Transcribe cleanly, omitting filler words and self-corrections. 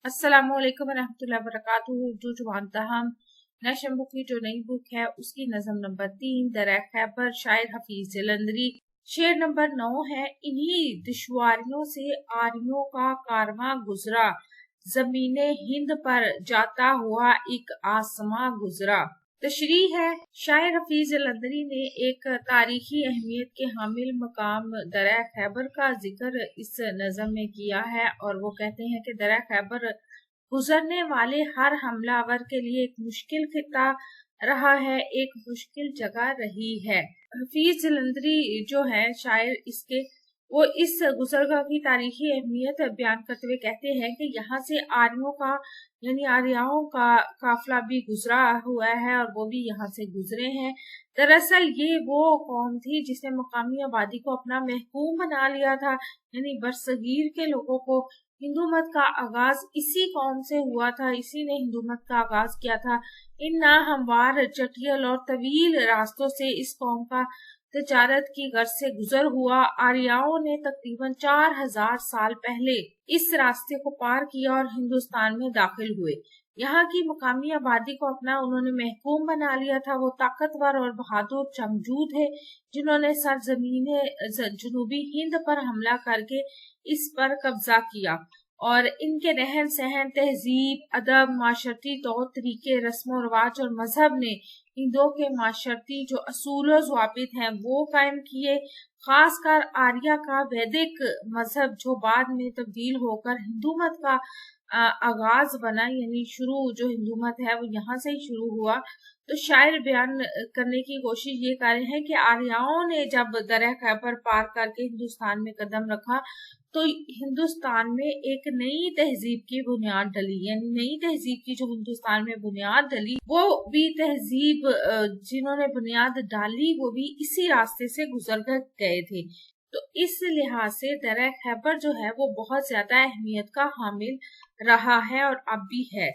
अस्सलामुअलैकुम वरहमतुल्लाहि वबरकातुहू। जो जुबान तहम नशम्बू की जो नई बुक है उसकी नज़म नंबर 3 दर खैबर, शायर हफीज जलंधरी। शेर नंबर 9 है। इन्हीं दुश्वारियों से आरियों का कारवां गुजरा, जमीने हिंद पर जाता हुआ एक आसमां गुजरा। तशरीह है, शायर हफीज जलंधरी ने एक तारीखी अहमियत के हामिल मकाम दरिया खैबर का जिक्र इस नज़म में किया है और वो कहते हैं कि दरिया खैबर गुजरने वाले हर हमलावर के लिए एक मुश्किल खिता रहा है, एक मुश्किल जगह रही है। हफीज जलंधरी जो है शायर, इसके वो इस गुजरगाह की तारीखी अहमियत बयान करते हुए कहते हैं कि यहाँ से आर्यों का यानी आर्याओं का काफिला भी गुजरा हुआ है और वो भी यहाँ से गुजरे हैं। दरअसल ये वो कौम थी जिसने मकामी आबादी को अपना महकूम बना लिया था, यानी बरसगीर के लोगों को हिंदू मत का आगाज इसी कौम से हुआ था, इसी ने हिंदू मत का आगाज किया था। इन नाहमवार, चटियल और तवील रास्तों से इस कौम का तिजारत की गर्ज से गुजर हुआ। आर्याओं ने तकरीबन 4000 साल पहले इस रास्ते को पार किया और हिंदुस्तान में दाखिल हुए। यहाँ की मकामी आबादी को अपना उन्होंने महकूम बना लिया था। वो ताकतवर और बहादुर जंगजू थे जिन्होंने सरजमीन जनूबी हिंद पर हमला करके इस पर कब्जा किया और इनके रहन सहन, तहजीब, अदब, माशरती तौर तरीके, रस्म रवाज और मजहब ने हिंदुओं के माशरती जो असूल ज़वाबित हैं वो कायम किए। खासकर आर्या का वैदिक मजहब जो बाद में तब्दील होकर हिंदू मत का आगाज बना, यानी शुरू जो हिंदू मत है वो यहाँ से ही शुरू हुआ। तो शायर बयान करने की कोशिश ये कर रहे हैं कि आर्याओं ने जब दरिया खैबर पार करके हिंदुस्तान में कदम रखा तो हिंदुस्तान में एक नई तहजीब की बुनियाद डली, यानी नई तहजीब की जो हिंदुस्तान में बुनियाद डली वो भी तहजीब जिन्होंने बुनियाद डाली वो भी इसी रास्ते से गुजर कर गए थे। तो इस लिहाज से दरिया खैबर जो है वो बहुत ज्यादा अहमियत का हामिल रहा है और अब भी है।